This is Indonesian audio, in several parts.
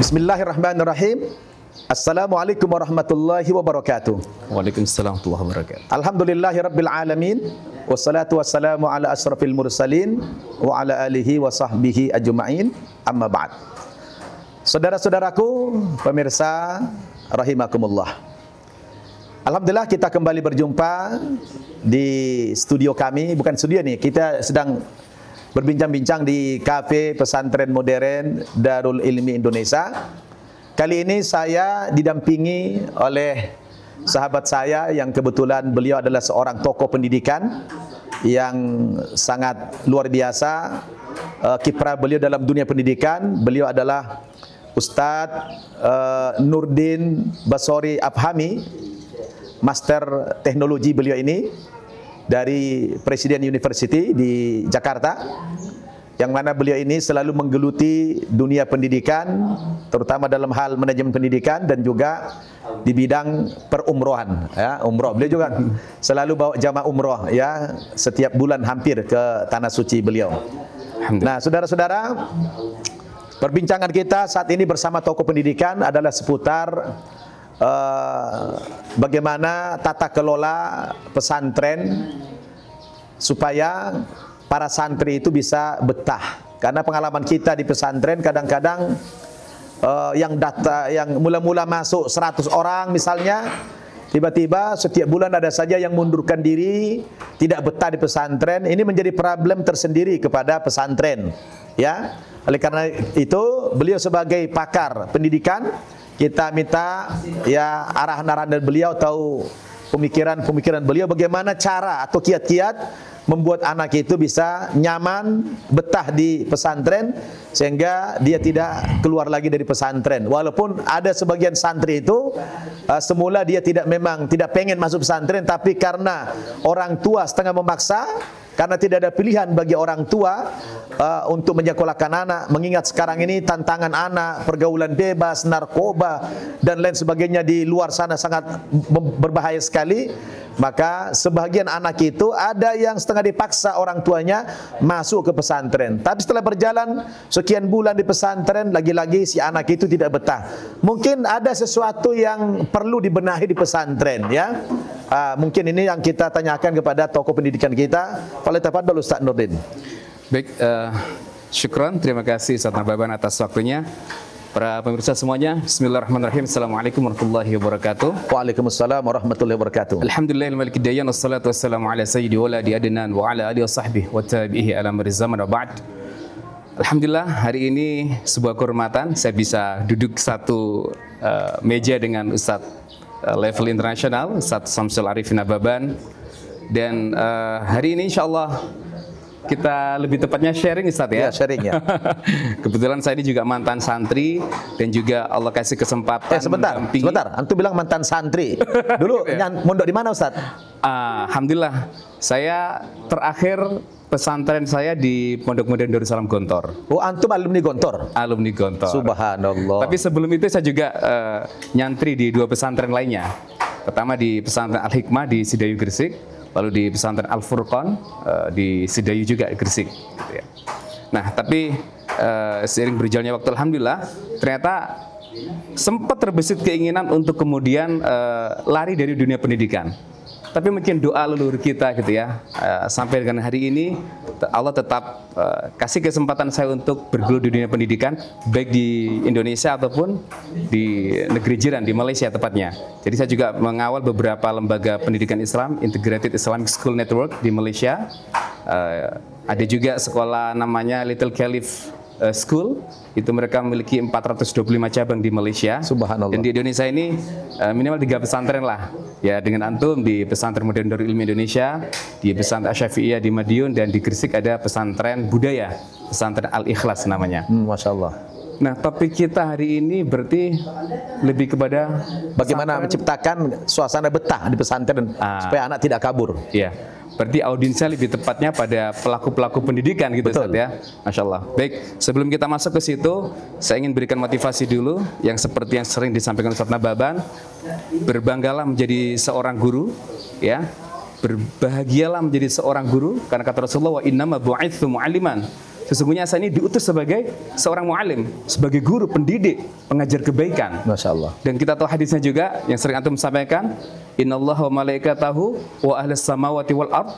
Bismillahirrahmanirrahim. Assalamualaikum warahmatullahi wabarakatuh. Waalaikumsalam warahmatullahi wabarakatuh. Alhamdulillahi rabbil alamin. Wassalatu wassalamu ala asrafil mursalin wa ala alihi wa sahbihi ajma'in. Amma ba'd. Saudara-saudaraku, pemirsa rahimakumullah. Alhamdulillah kita kembali berjumpa di studio kami. Bukan studio nih, kita sedang berbincang-bincang di kafe pesantren modern Darul Ilmi Indonesia. Kali ini saya didampingi oleh sahabat saya yang kebetulan beliau adalah seorang tokoh pendidikan yang sangat luar biasa. Kiprah beliau dalam dunia pendidikan, beliau adalah Ustadz Nurdin Basori Afhami, Master Teknologi beliau ini dari Presiden University di Jakarta, yang mana beliau ini selalu menggeluti dunia pendidikan, terutama dalam hal manajemen pendidikan dan juga di bidang perumrohan, ya, umroh. Beliau juga selalu bawa jamaah umroh, ya, setiap bulan hampir ke tanah suci beliau. Nah, saudara-saudara, perbincangan kita saat ini bersama tokoh pendidikan adalah seputar bagaimana tata kelola pesantren supaya para santri itu bisa betah. Karena pengalaman kita di pesantren kadang-kadang yang mula-mula masuk 100 orang misalnya, tiba-tiba setiap bulan ada saja yang mundurkan diri, tidak betah di pesantren. Ini menjadi problem tersendiri kepada pesantren, ya. Oleh karena itu, beliau sebagai pakar pendidikan, kita minta ya arahan-arahan dari beliau, tahu pemikiran beliau bagaimana cara atau kiat-kiat membuat anak itu bisa nyaman, betah di pesantren sehingga dia tidak keluar lagi dari pesantren. Walaupun ada sebagian santri itu semula dia memang tidak pengen masuk pesantren, tapi karena orang tua setengah memaksa, karena tidak ada pilihan bagi orang tua untuk menyekolahkan anak, mengingat sekarang ini tantangan anak, pergaulan bebas, narkoba dan lain sebagainya di luar sana sangat berbahaya sekali. Maka sebagian anak itu ada yang setengah dipaksa orang tuanya masuk ke pesantren. Tapi setelah berjalan sekian bulan di pesantren, lagi-lagi si anak itu tidak betah. Mungkin ada sesuatu yang perlu dibenahi di pesantren, ya. Mungkin ini yang kita tanyakan kepada tokoh pendidikan kita. Falyatafaddal Ustaz Nurdin. Baik, syukran, terima kasih Ustaz Nababan atas waktunya. Para pemirsa semuanya, bismillahirrahmanirrahim. Assalamualaikum warahmatullahi wabarakatuh. Waalaikumsalam warahmatullahi wabarakatuh. Alhamdulillahil maliki dayyan, wassalatu wassalamu ala sayyidi waladi adnan wa ala alihi wa sahbihi wa tabi'ihi ala mari zaman wa ba'd. Alhamdulillah, hari ini sebuah kehormatan saya bisa duduk satu meja dengan Ustaz level internasional, Ustaz Samsul Arifin Nababan. Dan hari ini insyaallah kita lebih tepatnya sharing, Ustaz, ya. Sharing, ya. Kebetulan saya ini juga mantan santri dan juga Allah kasih kesempatan. Sebentar. Antum bilang mantan santri. Dulu mondok di mana, Ustaz? Alhamdulillah, saya terakhir pesantren saya di Pondok Modern Darussalam Gontor. Oh, antum alumni Gontor? Alumni Gontor. Subhanallah. Tapi sebelum itu saya juga nyantri di 2 pesantren lainnya. Pertama di pesantren Al-Hikmah di Sidayu Gresik, lalu di pesantren Al-Furqan di Sidayu juga Gresik, gitu ya. Nah, tapi seiring berjalannya waktu, alhamdulillah ternyata sempat terbesit keinginan untuk kemudian lari dari dunia pendidikan. Tapi mungkin doa leluhur kita, gitu ya, sampai dengan hari ini Allah tetap kasih kesempatan saya untuk bergelut di dunia pendidikan, baik di Indonesia ataupun di negeri jiran, di Malaysia tepatnya. Jadi saya juga mengawal beberapa lembaga pendidikan Islam, Integrated Islamic School Network di Malaysia. Ada juga sekolah namanya Little Caliph School, itu mereka memiliki 425 cabang di Malaysia. Subhanallah. Dan di Indonesia ini minimal 3 pesantren lah, ya, dengan antum di pesantren modern Darul Ilmi Indonesia, di pesantren Asy-Syafi'iyah di Madiun, dan di Gresik ada pesantren budaya, pesantren Al-Ikhlas namanya. Masya Allah. Nah, topik kita hari ini berarti lebih kepada bagaimana menciptakan suasana betah di pesantren supaya anak tidak kabur. Iya. Berarti audiensnya lebih tepatnya pada pelaku-pelaku pendidikan, gitu, Ustaz, ya. Masya Allah. Baik, sebelum kita masuk ke situ, saya ingin berikan motivasi dulu yang seperti yang sering disampaikan Ustaz Nababan. Berbanggalah menjadi seorang guru, ya. Berbahagialah menjadi seorang guru, karena kata Rasulullah, wa innama bu'itsu mu'alliman. Sesungguhnya saya ini diutus sebagai seorang mu'alim, sebagai guru, pendidik, pengajar kebaikan. Masya Allah. Dan kita tahu hadisnya juga yang sering antum sampaikan, innallaha wa malaikatahu wa ahlas samawati wal ard,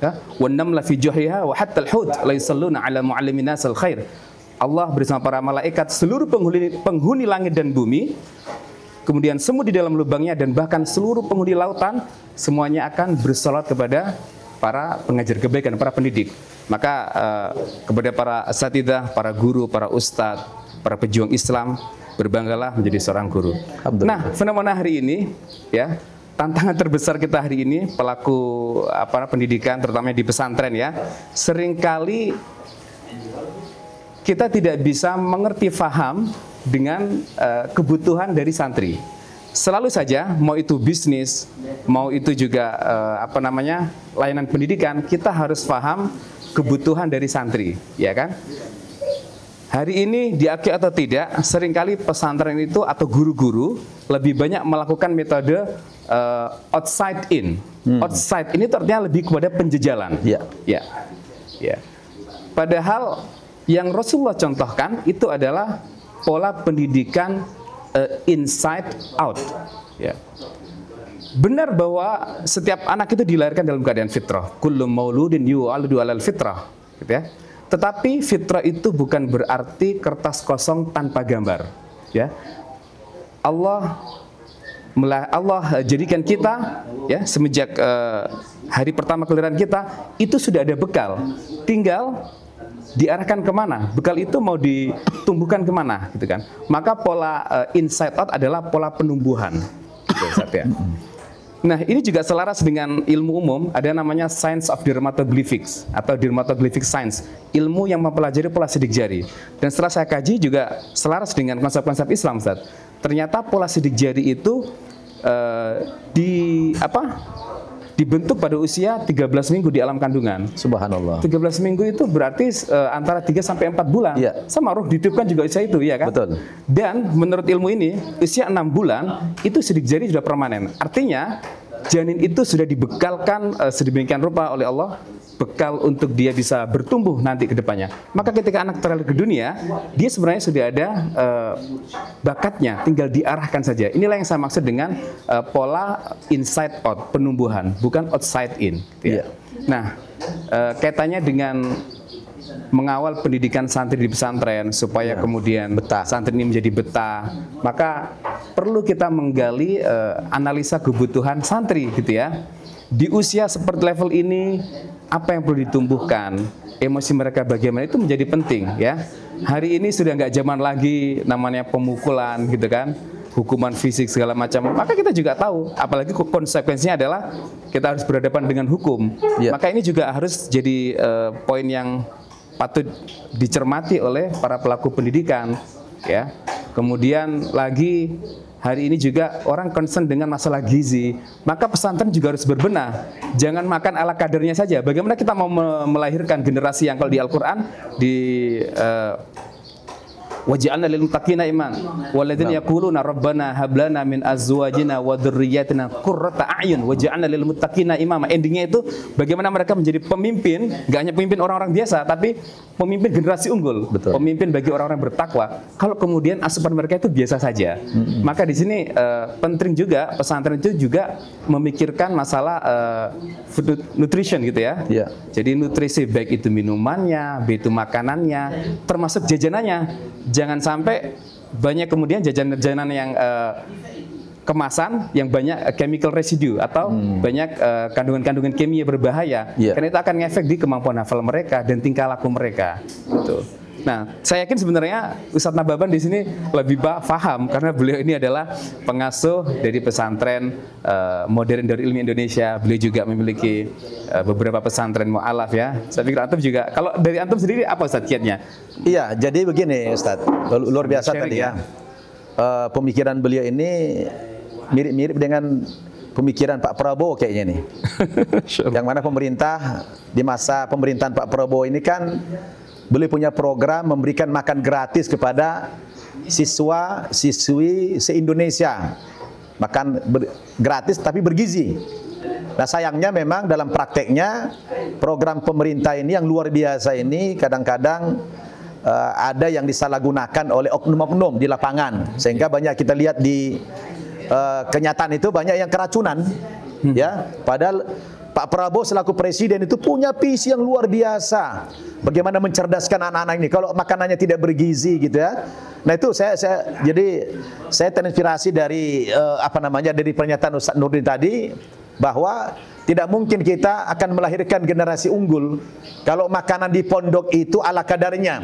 ya, wan namla fi juhriha wa hatta al-hud la yusalluna ala muallimin nasal khair. Allah bersama para malaikat, seluruh penghuni langit dan bumi, kemudian semut di dalam lubangnya, dan bahkan seluruh penghuni lautan, semuanya akan bersolat kepada para pengajar kebaikan, para pendidik. Maka kepada para asatidzah, para guru, para ustadz, para pejuang Islam, berbanggalah menjadi seorang guru. Nah, fenomena hari ini, ya, tantangan terbesar kita hari ini, pelaku pendidikan, terutama di pesantren, ya, seringkali kita tidak bisa mengerti, faham dengan kebutuhan dari santri. Selalu saja, mau itu bisnis, mau itu juga layanan pendidikan, kita harus paham kebutuhan dari santri, ya kan? Hari ini diakui atau tidak, seringkali pesantren itu atau guru-guru lebih banyak melakukan metode outside in. Outside ini artinya lebih kepada penjejalan. Ya. Padahal yang Rasulullah contohkan itu adalah pola pendidikan inside out. Ya. Benar bahwa setiap anak itu dilahirkan dalam keadaan fitrah. Kullu mauludin yu'aladu 'alal fitrah, gitu ya. Tetapi fitrah itu bukan berarti kertas kosong tanpa gambar, ya. Allah jadikan kita, ya, semenjak hari pertama kelahiran kita itu sudah ada bekal. Tinggal diarahkan kemana, bekal itu mau ditumbuhkan kemana, gitu kan. Maka pola inside out adalah pola penumbuhan, gitu, Ustaz, ya. Nah, ini juga selaras dengan ilmu umum, ada namanya Science of Dermatoglyphics atau Dermatoglyphic Science, ilmu yang mempelajari pola sidik jari. Dan setelah saya kaji juga selaras dengan konsep-konsep Islam, Ustaz. Ternyata pola sidik jari itu dibentuk pada usia 13 minggu di alam kandungan. Subhanallah. 13 minggu itu berarti antara 3 sampai 4 bulan. Ya. Sama ruh ditiupkan juga usia itu, ya kan? Betul. Dan menurut ilmu ini, usia 6 bulan itu sidik jari sudah permanen. Artinya, janin itu sudah dibekalkan sedemikian rupa oleh Allah, bekal untuk dia bisa bertumbuh nanti ke depannya. Maka ketika anak terlahir ke dunia, dia sebenarnya sudah ada bakatnya, tinggal diarahkan saja. Inilah yang saya maksud dengan pola inside out, penumbuhan, bukan outside in. Gitu, ya. Nah, kaitannya dengan mengawal pendidikan santri di pesantren supaya kemudian santri ini menjadi betah, maka perlu kita menggali analisa kebutuhan santri, gitu ya. Di usia seperti level ini, apa yang perlu ditumbuhkan, emosi mereka bagaimana, itu menjadi penting, ya. Hari ini sudah nggak zaman lagi namanya pemukulan, gitu kan, hukuman fisik segala macam. Maka kita juga tahu, apalagi konsekuensinya adalah kita harus berhadapan dengan hukum. Maka ini juga harus jadi poin yang patut dicermati oleh para pelaku pendidikan, ya. Kemudian lagi, hari ini juga orang concern dengan masalah gizi, maka pesantren juga harus berbenah. Jangan makan ala kadarnya saja. Bagaimana kita mau melahirkan generasi yang kalau di Al-Quran waj'alna lil muttaqina iman walladzina yaquluna rabbana hab lana min azwajina wa dzurriyyatina qurrata a'yun waj'alna lil muttaqina imama. Endingnya itu bagaimana mereka menjadi pemimpin, enggak hanya pemimpin orang-orang biasa, tapi pemimpin generasi unggul. Betul. Pemimpin bagi orang-orang bertakwa. Kalau kemudian asupan mereka itu biasa saja, maka di sini penting juga pesantren itu juga memikirkan masalah food nutrition, gitu ya. Jadi nutrisi, baik itu minumannya, baik itu makanannya, termasuk jajanannya. Jangan sampai banyak kemudian jajanan-jajanan yang kemasan yang banyak chemical residue atau banyak kandungan-kandungan kimia berbahaya, karena itu akan ngefek di kemampuan hafal mereka dan tingkah laku mereka. Gitu. Nah, saya yakin sebenarnya Ustadz Nababan di sini lebih paham karena beliau ini adalah pengasuh dari pesantren modern dari ilmu Indonesia. Beliau juga memiliki beberapa pesantren mu'alaf, ya. Saya pikir antum juga. Kalau dari antum sendiri apa Ustadz kiatnya? Iya, jadi begini Ustadz, luar biasa tadi, ya. Pemikiran beliau ini mirip-mirip dengan pemikiran Pak Prabowo kayaknya nih. Yang mana pemerintah di masa pemerintahan Pak Prabowo ini kan beliau punya program memberikan makan gratis kepada siswa-siswi se-Indonesia. Makan gratis tapi bergizi. Nah sayangnya memang dalam prakteknya program pemerintah ini yang luar biasa ini kadang-kadang ada yang disalahgunakan oleh oknum-oknum di lapangan, sehingga banyak kita lihat di kenyataan itu banyak yang keracunan, ya. Padahal Pak Prabowo selaku presiden itu punya visi yang luar biasa, bagaimana mencerdaskan anak-anak ini kalau makanannya tidak bergizi gitu ya. Nah itu saya terinspirasi dari dari pernyataan Ustaz Nurdin tadi, bahwa tidak mungkin kita akan melahirkan generasi unggul kalau makanan di pondok itu ala kadarnya,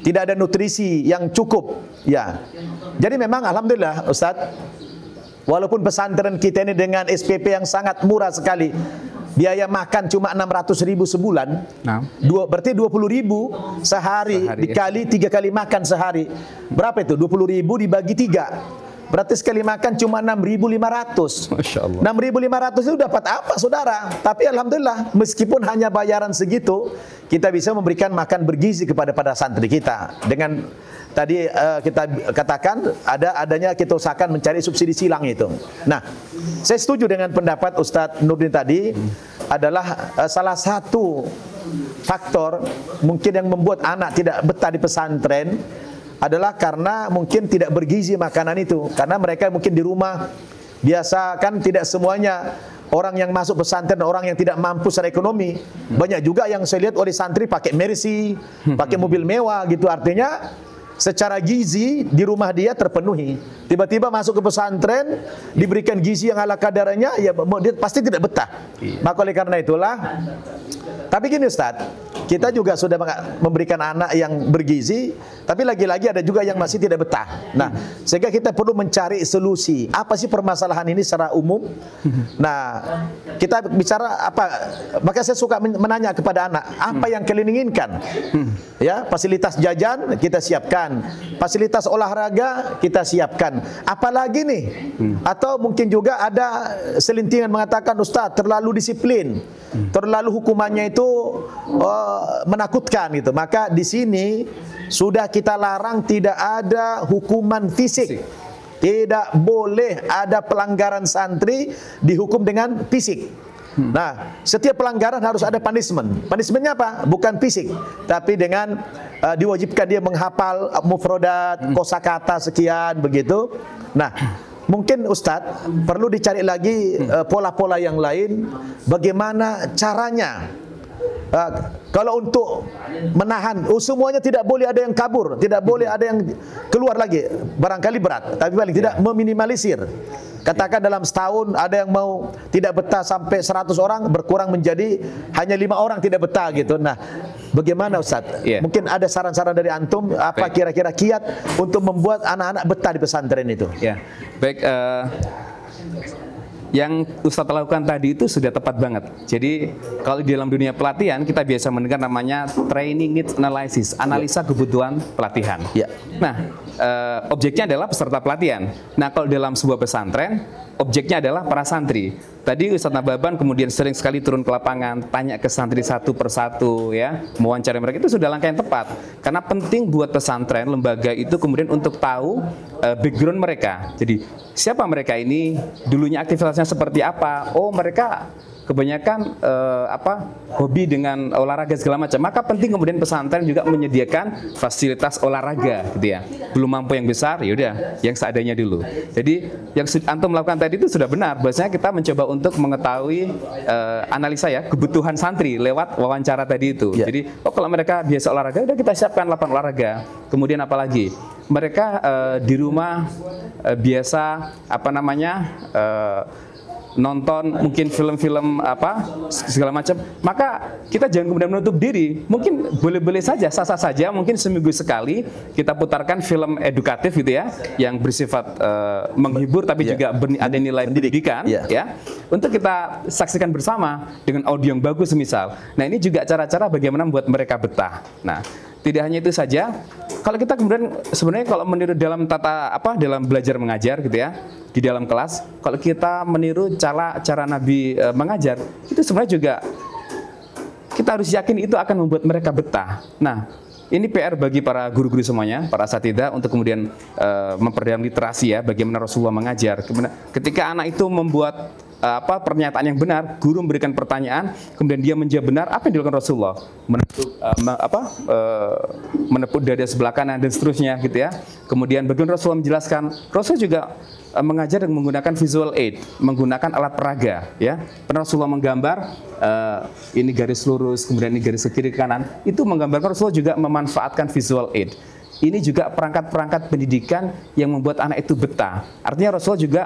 tidak ada nutrisi yang cukup, ya. Jadi memang alhamdulillah Ustadz, walaupun pesantren kita ini dengan SPP yang sangat murah sekali, biaya makan cuma 600.000 sebulan, berarti 20.000 sehari dikali 3 kali makan sehari, berapa itu? 20.000 dibagi 3. Berarti sekali makan cuma 6.500. Masya Allah. 6.500 itu dapat apa saudara? Tapi alhamdulillah meskipun hanya bayaran segitu, kita bisa memberikan makan bergizi kepada santri kita. Dengan tadi kita katakan adanya kita usahakan mencari subsidi silang itu. Nah, saya setuju dengan pendapat Ustadz Nurdin tadi, adalah salah satu faktor mungkin yang membuat anak tidak betah di pesantren adalah karena mungkin tidak bergizi makanan itu. Karena mereka mungkin di rumah biasa kan, tidak semuanya orang yang masuk pesantren orang yang tidak mampu secara ekonomi. Banyak juga yang saya lihat oleh santri pakai Mercy, pakai mobil mewah gitu. Artinya secara gizi di rumah dia terpenuhi. Tiba-tiba masuk ke pesantren diberikan gizi yang ala kadarnya, ya dia pasti tidak betah. Maka oleh karena itulah, tapi gini Ustadz, kita juga sudah memberikan anak yang bergizi, tapi lagi-lagi ada juga yang masih tidak betah. Nah, sehingga kita perlu mencari solusi. Apa sih permasalahan ini secara umum? Nah, kita bicara apa? Maka saya suka menanya kepada anak, apa yang kalian inginkan? Ya, fasilitas jajan kita siapkan, fasilitas olahraga kita siapkan. Apalagi nih? Atau mungkin juga ada selintingan mengatakan, Ustadz terlalu disiplin, terlalu hukumannya itu menakutkan gitu. Maka di sini sudah kita larang tidak ada hukuman fisik. Tidak boleh ada pelanggaran santri dihukum dengan fisik. Nah, setiap pelanggaran harus ada punishment. Punishmentnya apa? Bukan fisik, tapi dengan diwajibkan dia menghafal mufradat, kosakata sekian begitu. Nah, mungkin Ustadz perlu dicari lagi pola-pola yang lain, bagaimana caranya. Kalau untuk menahan, semuanya tidak boleh ada yang kabur, tidak boleh ada yang keluar lagi, barangkali berat, tapi paling tidak meminimalisir. Katakan dalam setahun ada yang mau tidak betah sampai 100 orang, berkurang menjadi hanya 5 orang tidak betah gitu. Nah, bagaimana Ustadz? Mungkin ada saran-saran dari antum, apa kira-kira kiat untuk membuat anak-anak betah di pesantren itu? Ya, baik. Yang Ustadz lakukan tadi itu sudah tepat banget. Jadi kalau di dalam dunia pelatihan kita biasa mendengar namanya training needs analysis, analisa kebutuhan pelatihan. Nah, objeknya adalah peserta pelatihan. Nah, kalau dalam sebuah pesantren, objeknya adalah para santri. Tadi Ustadz Nababan kemudian sering sekali turun ke lapangan, tanya ke santri satu persatu, ya, mewawancarai mereka. Itu sudah langkah yang tepat. Karena penting buat pesantren, lembaga itu kemudian untuk tahu background mereka. Jadi siapa mereka ini, dulunya aktivitasnya seperti apa? Oh, mereka kebanyakan hobi dengan olahraga segala macam. Maka penting kemudian pesantren juga menyediakan fasilitas olahraga gitu ya. Belum mampu yang besar, yaudah yang seadanya dulu. Jadi yang antum melakukan tadi itu sudah benar. Biasanya kita mencoba untuk mengetahui analisa ya kebutuhan santri lewat wawancara tadi itu. Jadi kalau mereka biasa olahraga, udah kita siapkan lapangan olahraga. Kemudian apalagi? Mereka di rumah biasa nonton mungkin film-film segala macam, maka kita jangan kemudian menutup diri. Mungkin boleh-boleh saja, sah-sah saja, mungkin seminggu sekali kita putarkan film edukatif gitu ya, yang bersifat menghibur tapi juga ada nilai pendidikan ya, untuk kita saksikan bersama dengan audio yang bagus misal. Nah, ini juga cara-cara bagaimana membuat mereka betah. Nah, tidak hanya itu saja, kalau kita kemudian sebenarnya kalau meniru dalam dalam belajar mengajar gitu ya, di dalam kelas, kalau kita meniru cara Nabi mengajar, itu sebenarnya juga kita harus yakin itu akan membuat mereka betah. Nah, ini PR bagi para guru-guru semuanya, para asatidzah untuk kemudian memperdalam literasi ya, bagaimana Rasulullah mengajar. Ketika anak itu membuat pernyataan yang benar, guru memberikan pertanyaan, kemudian dia menjawab benar, apa yang dilakukan Rasulullah? Menepuk dada sebelah kanan dan seterusnya gitu ya. Kemudian bagaimana Rasulullah menjelaskan? Rasul juga mengajar dengan menggunakan visual aid, menggunakan alat peraga ya. Pernah Rasulullah menggambar ini garis lurus, kemudian ini garis ke kiri ke kanan. Itu menggambarkan. Rasulullah juga memanfaatkan visual aid. Ini juga perangkat-perangkat pendidikan yang membuat anak itu betah. Artinya Rasulullah juga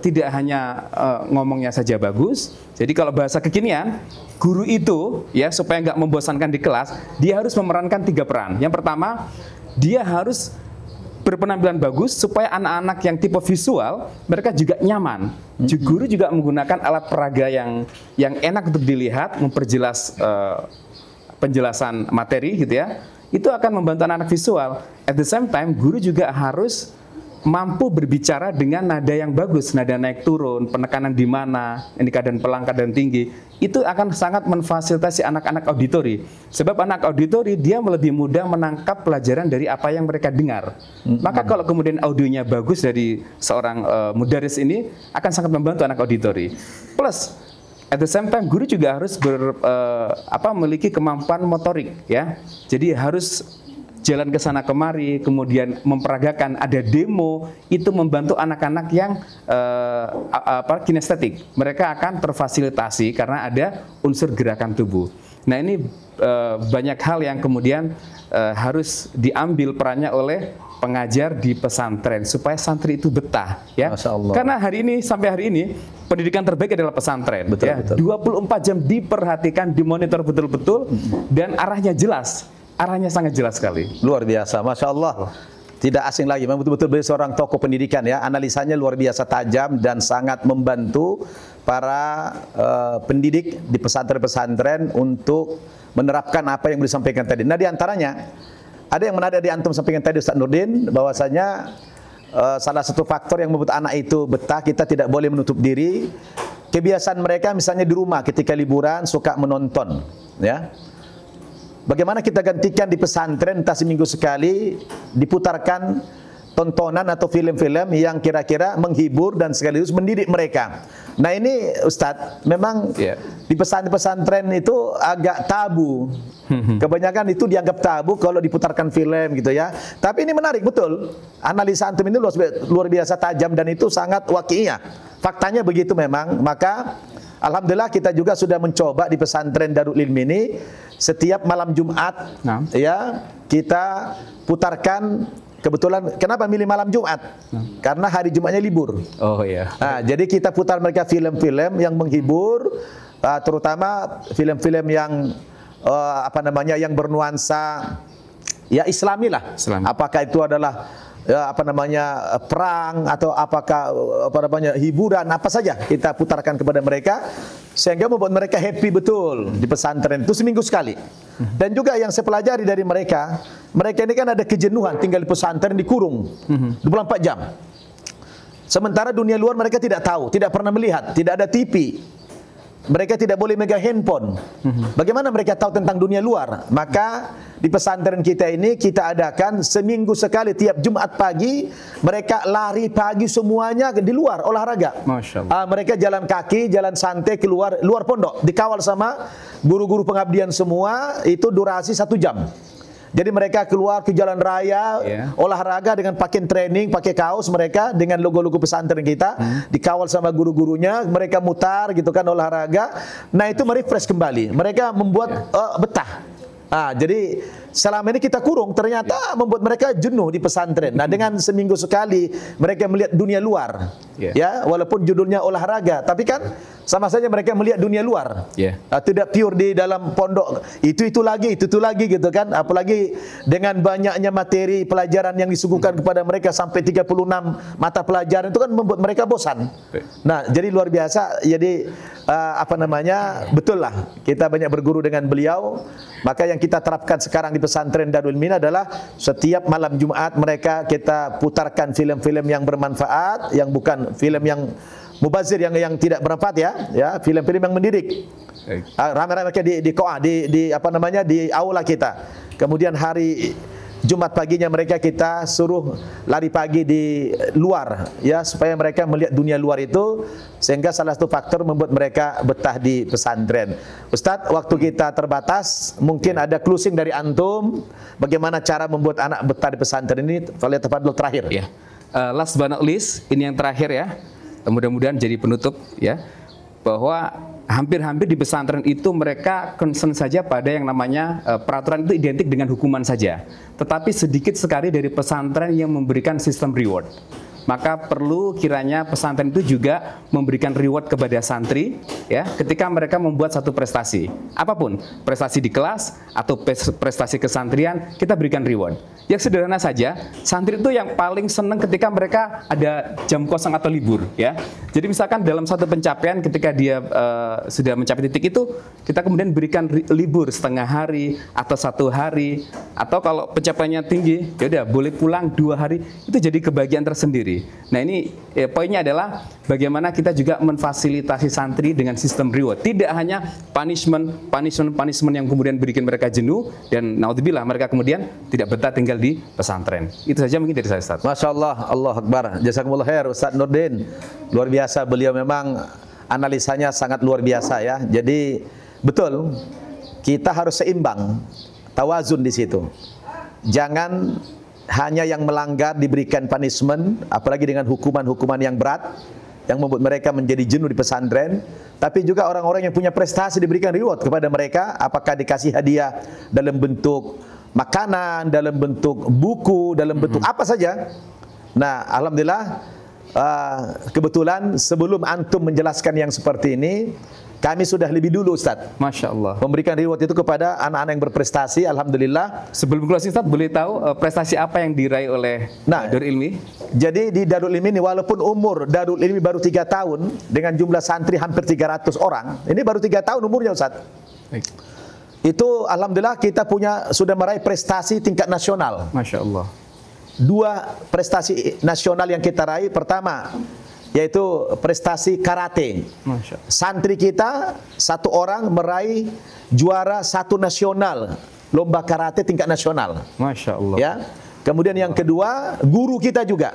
tidak hanya ngomongnya saja bagus. Jadi kalau bahasa kekinian, guru itu ya supaya nggak membosankan di kelas, dia harus memerankan 3 peran. Yang pertama, dia harus berpenampilan bagus supaya anak-anak yang tipe visual mereka juga nyaman. Guru juga menggunakan alat peraga yang enak untuk dilihat, memperjelas penjelasan materi gitu ya. Itu akan membantu anak-anak visual. At the same time, guru juga harus mampu berbicara dengan nada yang bagus, nada naik turun, penekanan di mana, ini keadaan pelan, keadaan tinggi. Itu akan sangat memfasilitasi anak-anak auditori. Sebab anak auditori dia lebih mudah menangkap pelajaran dari apa yang mereka dengar. Maka kalau kemudian audionya bagus dari seorang mudaris ini akan sangat membantu anak auditori. Plus at the same time, guru juga harus memiliki kemampuan motorik, ya. Jadi harus jalan ke sana kemari, kemudian memperagakan, ada demo, itu membantu anak-anak yang kinestetik. Mereka akan terfasilitasi karena ada unsur gerakan tubuh. Nah ini banyak hal yang kemudian harus diambil perannya oleh pengajar di pesantren supaya santri itu betah ya. Karena hari ini sampai hari ini pendidikan terbaik adalah pesantren. Betul, ya. betul. 24 jam diperhatikan, dimonitor betul-betul dan arahnya jelas. Arahnya sangat jelas sekali. Luar biasa, Masya Allah. Tidak asing lagi, memang betul-betul beliau seorang tokoh pendidikan ya. Analisanya luar biasa tajam dan sangat membantu para pendidik di pesantren-pesantren untuk menerapkan apa yang disampaikan tadi. Nah, di antaranya ada yang menarik di antum sampaikan tadi Ustaz Nurdin, bahwasanya salah satu faktor yang membuat anak itu betah, kita tidak boleh menutup diri. Kebiasaan mereka misalnya di rumah ketika liburan suka menonton, ya. Bagaimana kita gantikan di pesantren, entah seminggu sekali diputarkan tontonan atau film-film yang kira-kira menghibur dan sekaligus mendidik mereka. Nah ini Ustadz, memang di pesantren itu agak tabu. Kebanyakan itu dianggap tabu kalau diputarkan film gitu ya. Tapi ini menarik betul. Analisa antum ini luar biasa tajam dan itu sangat waqi'iyah. Faktanya begitu memang. Maka alhamdulillah kita juga sudah mencoba di pesantren Darul Ilmi ini setiap malam Jumat ya kita putarkan. Kebetulan kenapa milih malam Jumat? Karena hari Jumatnya libur. Oh iya. Nah, jadi kita putar mereka film-film yang menghibur, terutama film-film yang yang bernuansa ya Islami lah. Islami. Apakah itu adalah perang atau apakah hiburan, apa saja kita putarkan kepada mereka sehingga membuat mereka happy betul di pesantren itu seminggu sekali. Dan juga yang saya pelajari dari mereka ini kan ada kejenuhan tinggal di pesantren dikurung 24 jam. Sementara dunia luar mereka tidak tahu, tidak pernah melihat, tidak ada TV. Mereka tidak boleh megang handphone. Bagaimana mereka tahu tentang dunia luar? Maka di pesantren kita ini kita adakan seminggu sekali tiap Jumat pagi mereka lari pagi semuanya di luar olahraga. Masya Allah. Mereka jalan kaki, jalan santai keluar luar pondok, dikawal sama guru-guru pengabdian semua. Itu durasi 1 jam. Jadi mereka keluar ke jalan raya, olahraga dengan pakaian training, pakai kaos mereka dengan logo-logo pesantren kita, dikawal sama guru-gurunya, mereka mutar gitu kan olahraga. Nah itu merefresh kembali, mereka membuat betah. Jadi selama ini kita kurung, ternyata membuat mereka jenuh di pesantren. Nah dengan seminggu sekali mereka melihat dunia luar, ya walaupun judulnya olahraga, tapi kan sama saja mereka melihat dunia luar. Tidak pure di dalam pondok itu lagi gitu kan. Apalagi dengan banyaknya materi pelajaran yang disuguhkan kepada mereka sampai 36 mata pelajaran itu kan membuat mereka bosan. Nah jadi luar biasa. Jadi betul lah kita banyak berguru dengan beliau. Maka yang kita terapkan sekarang di pesantren Darul Ilmi adalah setiap malam Jumat mereka kita putarkan film-film yang bermanfaat, yang bukan film yang mubazir, yang tidak bermanfaat ya film-film yang mendidik. Ramai-ramai mereka di aula kita. Kemudian hari Jumat paginya mereka kita suruh lari pagi di luar, ya, supaya mereka melihat dunia luar itu, sehingga salah satu faktor membuat mereka betah di pesantren. Ustadz, waktu kita terbatas, mungkin ada closing dari antum, bagaimana cara membuat anak betah di pesantren ini? Falyatafadhal terakhir. Ya. Last but not least, ini yang terakhir ya. Mudah-mudahan jadi penutup ya, bahwa hampir-hampir di pesantren itu mereka concern saja pada yang namanya peraturan itu identik dengan hukuman saja. Tetapi sedikit sekali dari pesantren yang memberikan sistem reward. Maka perlu kiranya pesantren itu juga memberikan reward kepada santri ya, ketika mereka membuat satu prestasi. Apapun, prestasi di kelas atau prestasi kesantrian, kita berikan reward. Yang sederhana saja, santri itu yang paling senang ketika mereka ada jam kosong atau libur ya. Jadi misalkan dalam satu pencapaian ketika dia sudah mencapai titik itu, kita kemudian berikan libur setengah hari atau 1 hari, atau kalau pencapaiannya tinggi, ya udah boleh pulang 2 hari. Itu jadi kebahagiaan tersendiri. Nah ini poinnya adalah bagaimana kita juga memfasilitasi santri dengan sistem reward. Tidak hanya punishment yang kemudian bikin mereka jenuh dan naudzubillah mereka kemudian tidak betah tinggal di pesantren. Itu saja mungkin dari saya, Ustaz. Masya Allah, Allah Akbar. Jazakumullah khair, Ustaz Nurdin. Luar biasa, beliau memang analisanya sangat luar biasa ya. Jadi betul, kita harus seimbang, tawazun di situ. Jangan hanya yang melanggar diberikan punishment, apalagi dengan hukuman-hukuman yang berat yang membuat mereka menjadi jenuh di pesantren, tapi juga orang-orang yang punya prestasi diberikan reward kepada mereka, apakah dikasih hadiah dalam bentuk makanan, dalam bentuk buku, dalam bentuk apa saja. Nah, alhamdulillah kebetulan sebelum antum menjelaskan yang seperti ini, kami sudah lebih dulu, Ustaz. Masya Allah. Memberikan reward itu kepada anak-anak yang berprestasi, alhamdulillah. Sebelum closing, Ustaz, boleh tahu prestasi apa yang diraih oleh Darul Ilmi? Jadi di Darul Ilmi ini, walaupun umur Darul Ilmi baru 3 tahun, dengan jumlah santri hampir 300 orang, ini baru 3 tahun umurnya, Ustaz. Baik. Itu alhamdulillah kita sudah meraih prestasi tingkat nasional. Masya Allah. 2 prestasi nasional yang kita raih. Pertama, yaitu prestasi karate. Masya Allah. Santri kita 1 orang meraih juara 1 nasional lomba karate tingkat nasional. Masya Allah. Ya. Kemudian yang kedua, guru kita juga.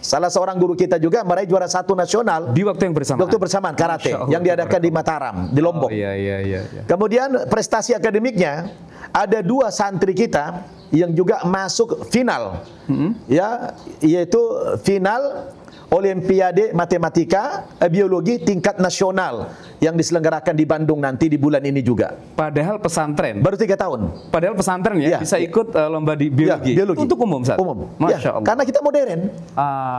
Salah seorang guru kita juga meraih juara 1 nasional di waktu yang bersamaan. Waktu bersamaan karate yang diadakan di Mataram, di Lombok. Iya. Kemudian prestasi akademiknya ada 2 santri kita yang juga masuk final. Ya, yaitu final Olimpiade Matematika Biologi tingkat nasional yang diselenggarakan di Bandung nanti di bulan ini juga. Padahal pesantren baru 3 tahun. Padahal pesantren ya, bisa ikut lomba di biologi. Ya, biologi. Untuk umum, Ustaz? Umum. Masya Allah. Karena kita modern.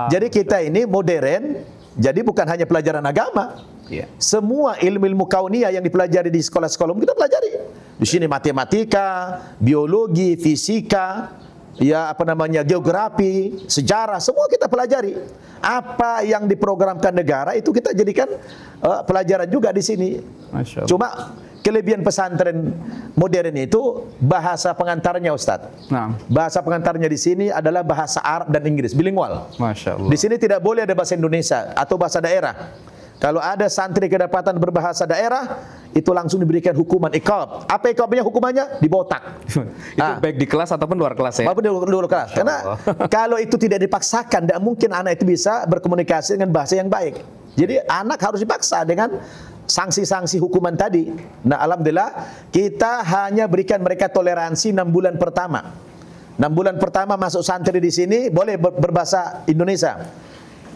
Jadi kita ini modern. Jadi bukan hanya pelajaran agama. Semua ilmu-ilmu kauniyah yang dipelajari di sekolah-sekolah kita pelajari. Di sini matematika, biologi, fisika, geografi, sejarah, semua kita pelajari. Apa yang diprogramkan negara itu kita jadikan pelajaran juga di sini. Masya Allah. Cuma kelebihan pesantren modern itu bahasa pengantarnya, Ustadz. Nah. Bahasa pengantarnya di sini adalah bahasa Arab dan Inggris, bilingual. Masya Allah. Di sini tidak boleh ada bahasa Indonesia atau bahasa daerah. Kalau ada santri kedapatan berbahasa daerah, itu langsung diberikan hukuman iqab. Apa iqabnya? Hukumannya dibotak. Itu baik di kelas ataupun luar kelas ya? Maupun di luar kelas. Karena kalau itu tidak dipaksakan, tidak mungkin anak itu bisa berkomunikasi dengan bahasa yang baik. Jadi anak harus dipaksa dengan sanksi-sanksi hukuman tadi. Nah, alhamdulillah kita hanya berikan mereka toleransi 6 bulan pertama. 6 bulan pertama masuk santri di sini boleh berbahasa Indonesia.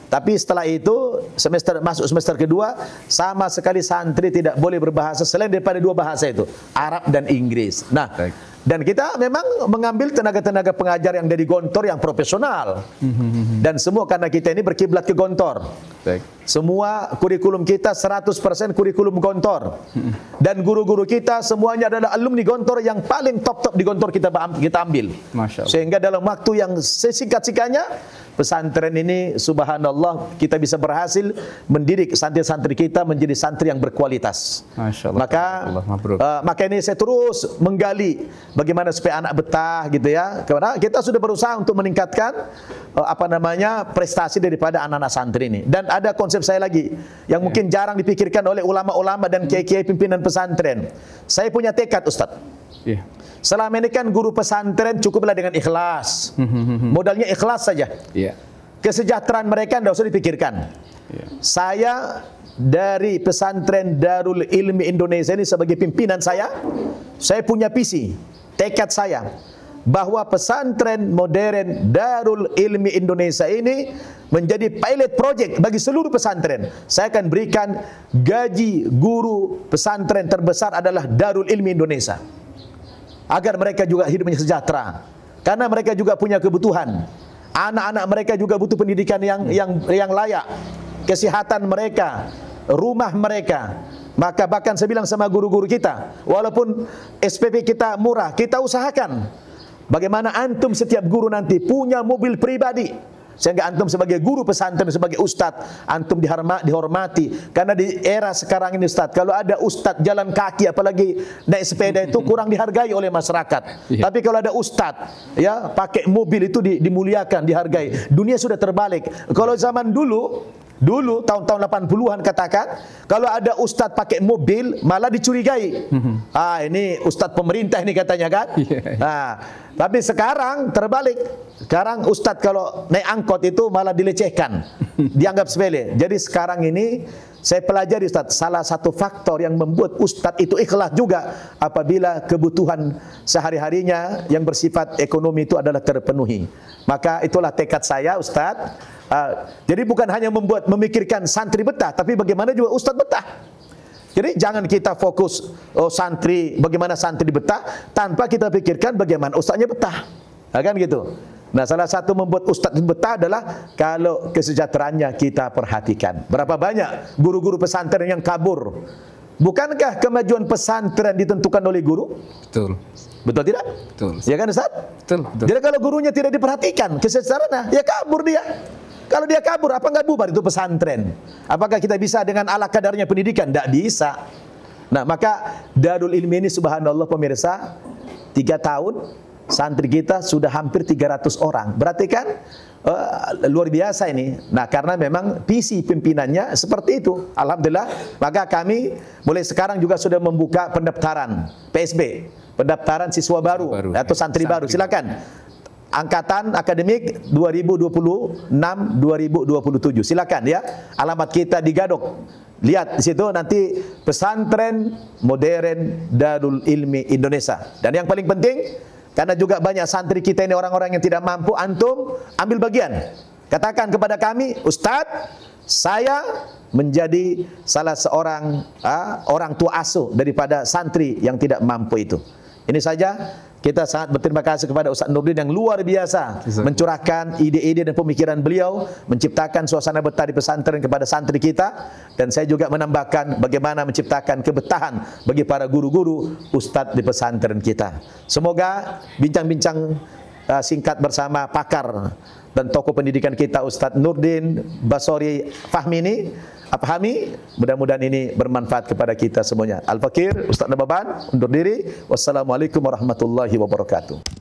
Tapi setelah itu masuk semester kedua, sama sekali santri tidak boleh berbahasa selain daripada 2 bahasa itu, Arab dan Inggris. Nah, dan kita memang mengambil tenaga-tenaga pengajar yang dari Gontor yang profesional. Dan semua karena kita ini berkiblat ke Gontor. Semua kurikulum kita 100% kurikulum Gontor. Dan guru-guru kita semuanya adalah alumni Gontor yang paling top-top di Gontor kita ambil. Masya Allah. Sehingga dalam waktu yang sesingkat-singkatnya pesantren ini subhanallah kita bisa berhasil mendidik santri-santri kita menjadi santri yang berkualitas. Masya Allah. Maka ini saya terus menggali bagaimana supaya anak betah gitu ya. Karena kita sudah berusaha untuk meningkatkan prestasi daripada anak-anak santri ini. Dan ada konsep saya lagi yang mungkin jarang dipikirkan oleh ulama-ulama dan kiai-kiai pimpinan pesantren. Saya punya tekad, Ustadz. Selama ini kan guru pesantren cukuplah dengan ikhlas. Modalnya ikhlas saja. Iya. Kesejahteraan mereka tidak usah dipikirkan. Iya. Saya dari pesantren Darul Ilmi Indonesia ini sebagai pimpinan saya punya visi, tekad saya bahwa pesantren modern Darul Ilmi Indonesia ini menjadi pilot project bagi seluruh pesantren. Saya akan berikan gaji guru pesantren terbesar adalah Darul Ilmi Indonesia, agar mereka juga hidupnya sejahtera, karena mereka juga punya kebutuhan. Anak-anak mereka juga butuh pendidikan yang layak, kesehatan mereka, rumah mereka. Maka bahkan saya bilang sama guru-guru kita, walaupun SPP kita murah, kita usahakan bagaimana antum setiap guru nanti punya mobil pribadi, sehingga antum sebagai guru pesantren, sebagai ustadz, antum dihormati. Karena di era sekarang ini ustadz, kalau ada ustadz jalan kaki apalagi naik sepeda itu kurang dihargai oleh masyarakat. Tapi kalau ada ustadz ya pakai mobil itu dimuliakan, dihargai. Dunia sudah terbalik. Kalau zaman dulu tahun-tahun 80-an katakan, kalau ada ustadz pakai mobil malah dicurigai. Ini ustadz pemerintah ini katanya kan. Tapi sekarang terbalik. Sekarang ustadz kalau naik angkot itu malah dilecehkan, dianggap sepele. Jadi sekarang ini saya pelajari ustadz, salah satu faktor yang membuat ustadz itu ikhlas juga apabila kebutuhan sehari-harinya yang bersifat ekonomi itu adalah terpenuhi. Maka itulah tekad saya ustadz. Jadi bukan hanya memikirkan santri betah, tapi bagaimana juga ustadz betah. Jadi jangan kita fokus santri, bagaimana santri betah tanpa kita pikirkan bagaimana ustadznya betah. Kan gitu. Nah, salah satu membuat ustadz betah adalah kalau kesejahteraannya kita perhatikan. Berapa banyak guru-guru pesantren yang kabur? Bukankah kemajuan pesantren ditentukan oleh guru? Betul. Betul tidak? Betul. Ya kan Ustaz? Betul. Jadi kalau gurunya tidak diperhatikan kesejahteraannya, ya kabur dia. Kalau dia kabur, apa nggak bubar itu pesantren? Apakah kita bisa dengan ala kadarnya pendidikan? Tidak bisa. Nah, maka Darul Ilmi ini subhanallah pemirsa, 3 tahun santri kita sudah hampir 300 orang. Berarti kan luar biasa ini. Nah, karena memang visi pimpinannya seperti itu. Alhamdulillah, maka kami mulai sekarang juga sudah membuka pendaftaran PSB, pendaftaran siswa baru atau santri baru. Silakan. Angkatan akademik 2026-2027. Silakan ya. Alamat kita di Gadok. Lihat di situ nanti pesantren modern Darul Ilmi Indonesia. Dan yang paling penting, karena juga banyak santri kita ini orang-orang yang tidak mampu, antum ambil bagian. Katakan kepada kami, Ustadz, saya menjadi salah seorang orang tua asuh daripada santri yang tidak mampu itu. Ini saja. Kita sangat berterima kasih kepada Ustaz Nurdin yang luar biasa mencurahkan ide-ide dan pemikiran beliau, menciptakan suasana betah di pesantren kepada santri kita. Dan saya juga menambahkan bagaimana menciptakan kebetahan bagi para guru-guru ustadz di pesantren kita. Semoga bincang-bincang singkat bersama pakar dan tokoh pendidikan kita Ustaz Nurdin Basori Fahmi ini mudah-mudahan ini bermanfaat kepada kita semuanya. Al-Fakir Ustaz Nababan undur diri. Wassalamualaikum warahmatullahi wabarakatuh.